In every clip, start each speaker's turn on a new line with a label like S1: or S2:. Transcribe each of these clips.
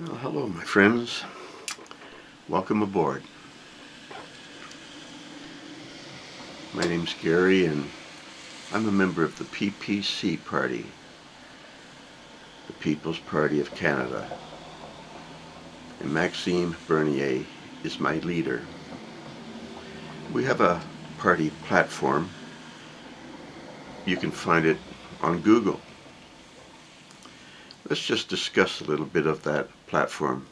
S1: Well, hello my friends, welcome aboard. My name's Gary and I'm a member of the PPC Party, the People's Party of Canada, and Maxime is my leader. We have a party platform. You can find it on Google. Let's just discuss a little bit of that platform.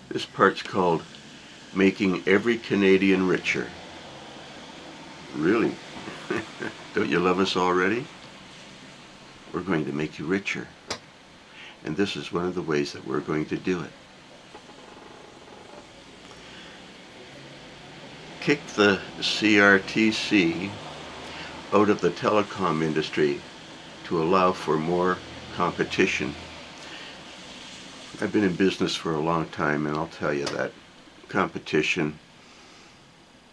S1: This part's called Making Every Canadian Richer. Really? Don't you love us already? We're going to make you richer. And this is one of the ways that we're going to do it. Kick the CRTC out of the telecom industry to allow for more competition. I've been in business for a long time, and I'll tell you that competition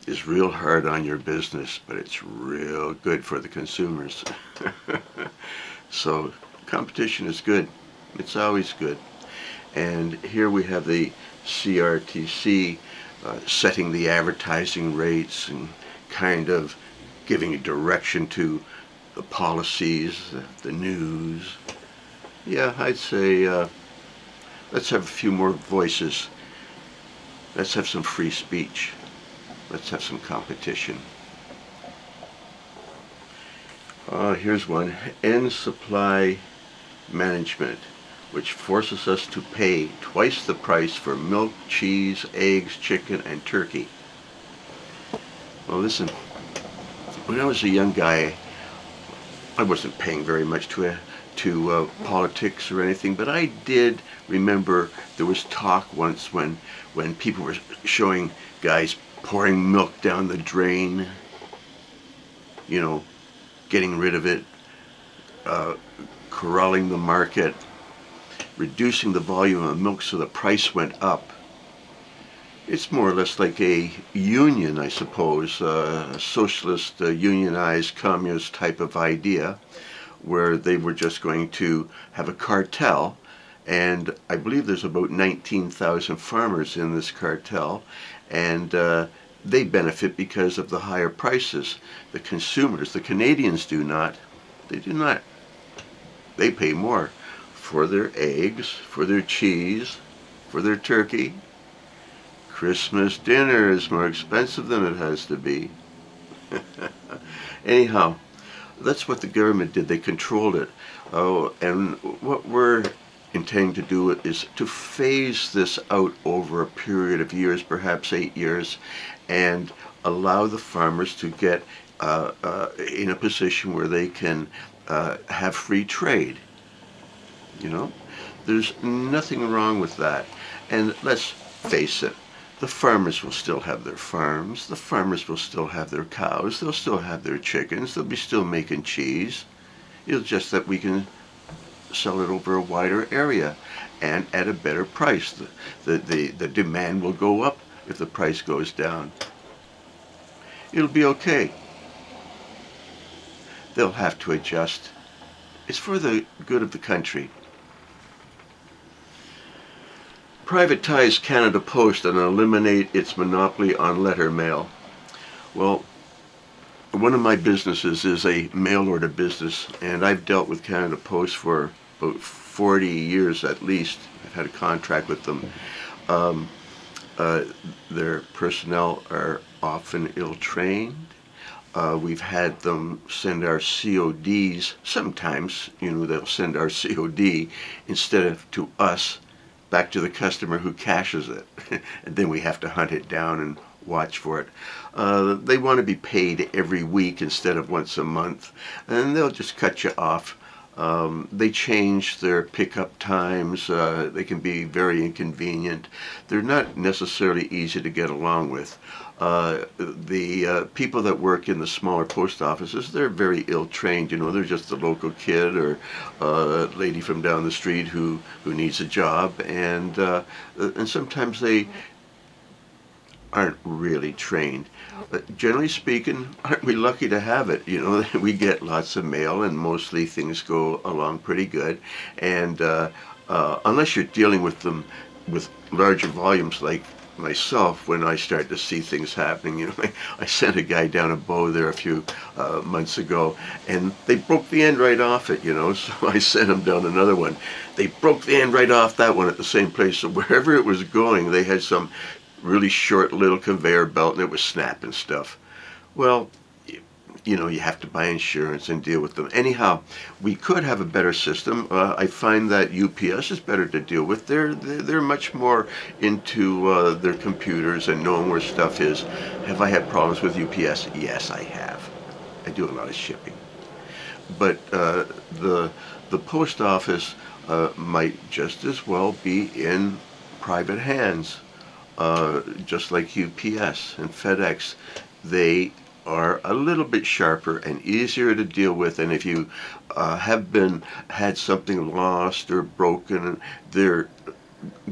S1: is real hard on your business, but it's real good for the consumers. So competition is good. It's always good. And here we have the CRTC setting the advertising rates and kind of giving a direction to the policies, the news. Yeah, I'd say let's have a few more voices. Let's have some free speech. Let's have some competition. Here's one. End supply management, which forces us to pay twice the price for milk, cheese, eggs, chicken, and turkey. Well, listen, when I was a young guy, I wasn't paying very much to politics or anything, but I did remember there was talk once when people were showing guys pouring milk down the drain, you know, getting rid of it, corralling the market, reducing the volume of milk so the price went up. It's more or less like a union, I suppose, a socialist, unionized, communist type of idea, where they were just going to have a cartel. And I believe there's about 19,000 farmers in this cartel, and they benefit because of the higher prices. The consumers, the Canadians, do not. They do not. They pay more for their eggs, for their cheese, for their turkey. Christmas dinner is more expensive than it has to be. Anyhow, that's what the government did. They controlled it. Oh, and what we're intending to do is to phase this out over a period of years, perhaps 8 years, and allow the farmers to get in a position where they can have free trade. You know, there's nothing wrong with that. And let's face it, the farmers will still have their farms, the farmers will still have their cows, they'll still have their chickens, they'll be still making cheese. It's just that we can sell it over a wider area and at a better price. The demand will go up if the price goes down. It'll be okay. They'll have to adjust. It's for the good of the country. Privatize Canada Post and eliminate its monopoly on letter mail. Well, one of my businesses is a mail order business, and I've dealt with Canada Post for about 40 years at least. I've had a contract with them. Their personnel are often ill-trained. We've had them send our CODs. Sometimes, you know, they'll send our COD instead of to us, back to the customer who cashes it. And then we have to hunt it down and watch for it. They want to be paid every week instead of once a month, and they'll just cut you off. They change their pickup times. They can be very inconvenient. They're not necessarily easy to get along with. The people that work in the smaller post offices, they're very ill-trained. You know, they're just a local kid or a lady from down the street who needs a job, and sometimes they aren't really trained. But generally speaking, aren't we lucky to have it? You know, we get lots of mail, and mostly things go along pretty good. And unless you're dealing with them with larger volumes like myself, when I start to see things happening, you know, I sent a guy down a bow there a few months ago, and they broke the end right off it, you know, so I sent him down another one. They broke the end right off that one at the same place, so wherever it was going, they had some really short little conveyor belt, and it was snapping stuff. Well, you know, you have to buy insurance and deal with them. Anyhow, we could have a better system. I find that UPS is better to deal with. They're much more into their computers and knowing where stuff is. Have I had problems with UPS? Yes, I have. I do a lot of shipping. But the post office might just as well be in private hands, just like UPS and FedEx. They are a little bit sharper and easier to deal with, and if you had something lost or broken, they're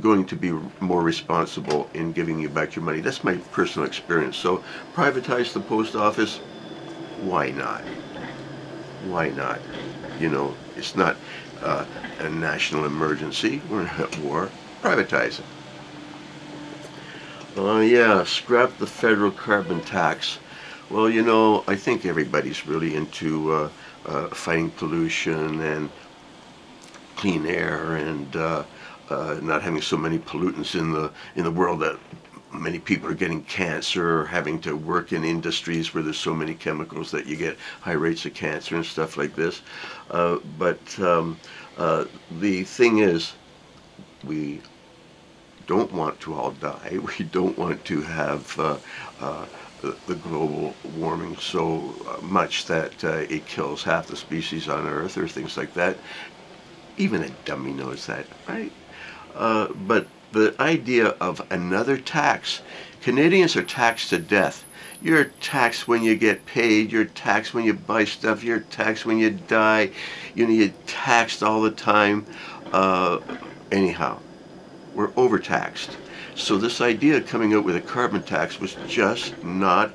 S1: going to be more responsible in giving you back your money. That's my personal experience. So privatize the post office, why not? Why not? You know, it's not a national emergency. We're not at war. Privatize it. Yeah, scrap the federal carbon tax. Well, you know, I think everybody's really into fighting pollution and clean air and not having so many pollutants in the world that many people are getting cancer or having to work in industries where there's so many chemicals that you get high rates of cancer and stuff like this. But the thing is, we don't want to all die. We don't want to have the global warming so much that it kills half the species on Earth or things like that. Even a dummy knows that, right? But the idea of another tax, Canadians are taxed to death. You're taxed when you get paid, you're taxed when you buy stuff, you're taxed when you die, you know, you're taxed all the time. Anyhow, we're overtaxed. So this idea of coming out with a carbon tax was just not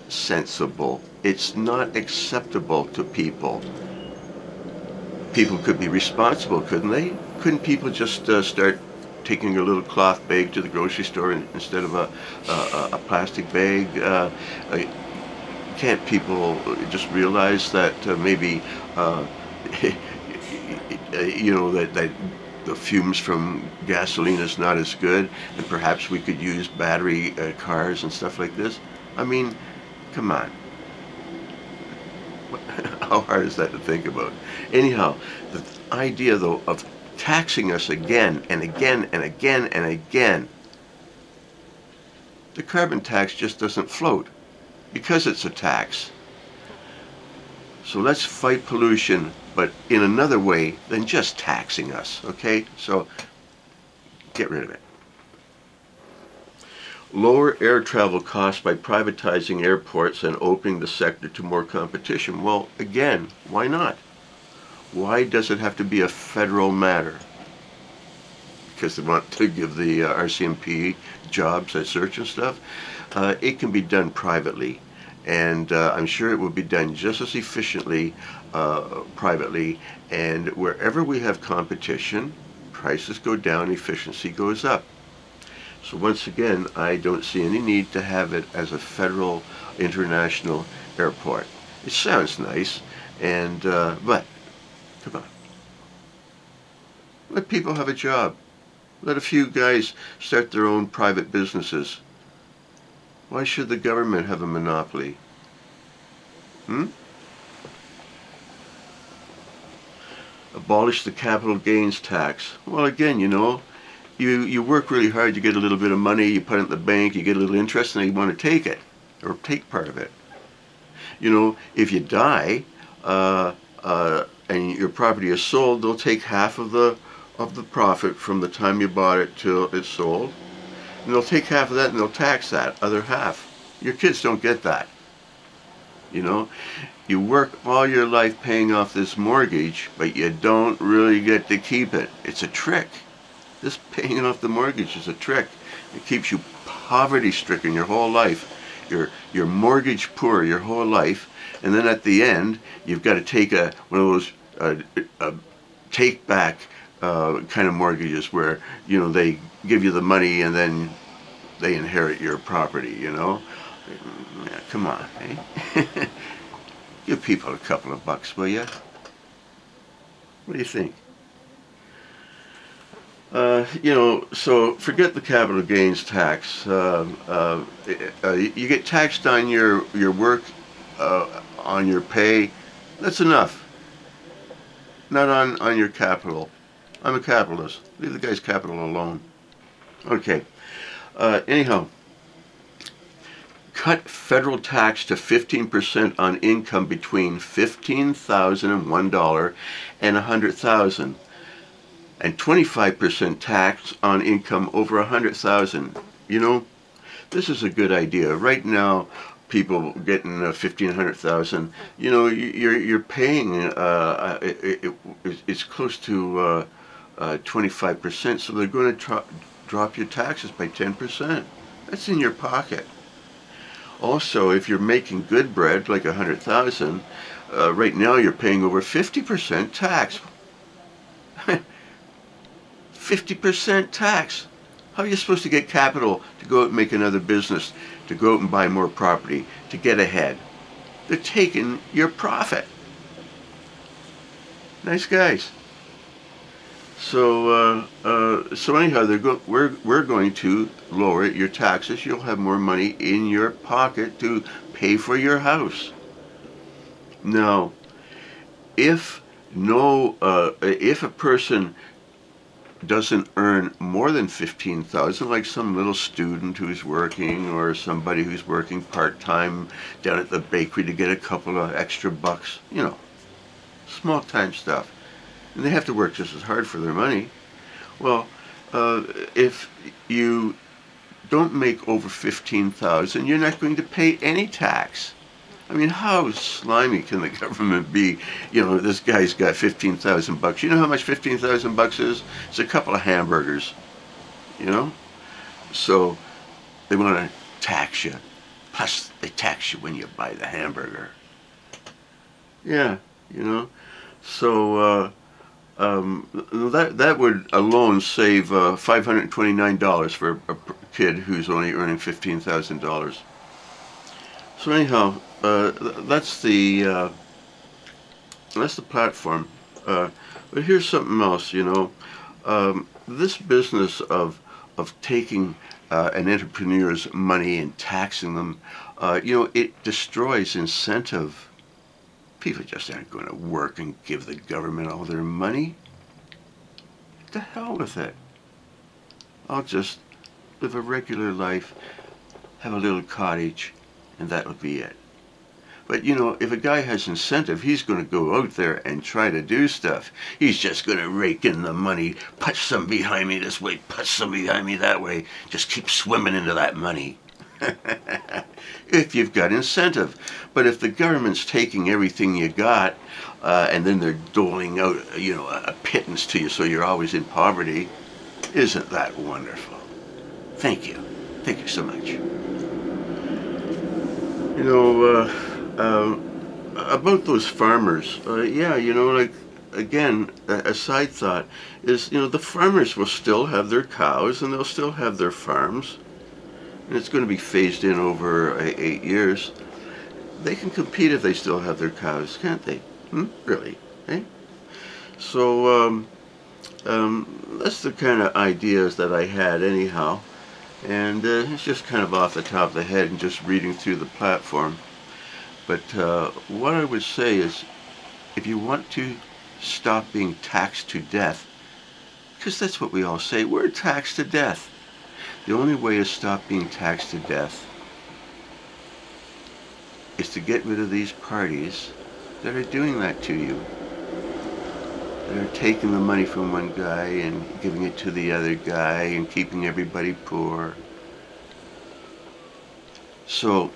S1: sensible. It's not acceptable to people. People could be responsible, couldn't they? Couldn't people just start taking a little cloth bag to the grocery store instead of a plastic bag? Can't people just realize that maybe you know, that the fumes from gasoline is not as good, and perhaps we could use battery cars and stuff like this? I mean, come on. How hard is that to think about? Anyhow, the idea, though, of taxing us again and again and again and again, the carbon tax just doesn't float because it's a tax. So let's fight pollution, but in another way than just taxing us, okay? So get rid of it. Lower air travel costs by privatizing airports and opening the sector to more competition. Well, again, why not? Why does it have to be a federal matter? Because they want to give the RCMP jobs at search and stuff? It can be done privately. And I'm sure it will be done just as efficiently privately. And wherever we have competition, prices go down, efficiency goes up. So once again, I don't see any need to have it as a federal international airport. It sounds nice, and but come on. Let people have a job. Let a few guys start their own private businesses. Why should the government have a monopoly? Abolish the capital gains tax. Well, again, you know, you work really hard, you get a little bit of money, you put it in the bank, you get a little interest, and you want to take it, or take part of it. You know, if you die, and your property is sold, they'll take half of the profit from the time you bought it till it's sold. And they'll take half of that and they'll tax that other half. Your kids don't get that. You know, you work all your life paying off this mortgage, but you don't really get to keep it. It's a trick. This paying off the mortgage is a trick. It keeps you poverty-stricken your whole life. You're mortgage poor your whole life, and then at the end you've got to take one of those take back kind of mortgages where they give you the money and then they inherit your property. Yeah, come on, eh? Give people a couple of bucks, will you? What do you think? So forget the capital gains tax. You get taxed on your work, on your pay. That's enough. Not on your capital. I'm a capitalist. Leave the guy's capital alone. Okay. Anyhow, cut federal tax to 15% on income between $15,000 and $1 and $100,000. And 25% tax on income over $100,000. This is a good idea. Right now, people getting 1,500,000, you're paying it's close to 25%. So they're going to drop your taxes by 10%. That's in your pocket. Also, if you're making good bread, like 100,000, right now you're paying over 50% tax. 50% tax. How are you supposed to get capital to go out and make another business, to go out and buy more property, to get ahead? They're taking your profit. Nice guys. So anyhow, we're going to lower your taxes. You'll have more money in your pocket to pay for your house. Now, if a person doesn't earn more than 15,000, like some little student who's working, or somebody who's working part-time down at the bakery to get a couple of extra bucks, small-time stuff, and they have to work just as hard for their money. Well, if you don't make over 15,000, you're not going to pay any tax. I mean, how slimy can the government be? This guy's got 15,000 bucks. You know how much 15,000 bucks is? It's a couple of hamburgers. So they want to tax you. Plus, they tax you when you buy the hamburger. Yeah, So that would alone save $529 for a kid who's only earning $15,000. So anyhow, that's the platform. But here's something else. This business of taking an entrepreneur's money and taxing them, it destroys incentive. People just aren't going to work and give the government all their money. To hell with it. I'll just live a regular life, have a little cottage, and that'll be it. But if a guy has incentive, he's going to go out there and try to do stuff. He's just going to rake in the money, punch some behind me this way, punch some behind me that way. Just keep swimming into that money. If you've got incentive. But if the government's taking everything you got, and then they're doling out, a pittance to you so you're always in poverty, isn't that wonderful? Thank you. Thank you so much. About those farmers, again, a side thought is, the farmers will still have their cows and they'll still have their farms, and it's going to be phased in over 8 years. They can compete if they still have their cows, can't they? Really? Eh? So, that's the kind of ideas that I had anyhow. And it's just kind of off the top of the head and just reading through the platform. But what I would say is, if you want to stop being taxed to death, because that's what we all say, we're taxed to death. The only way to stop being taxed to death is to get rid of these parties that are doing that to you. They're taking the money from one guy and giving it to the other guy and keeping everybody poor. So,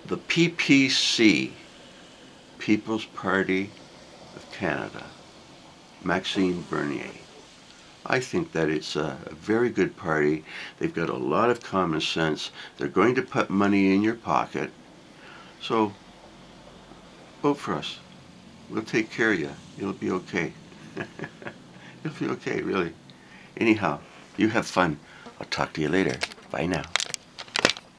S1: the PPC, People's Party of Canada, Maxime Bernier, I think that it's a very good party. They've got a lot of common sense. They're going to put money in your pocket. So vote for us. We'll take care of you. You'll be okay. You'll be okay, really. Anyhow, you have fun. I'll talk to you later. Bye now.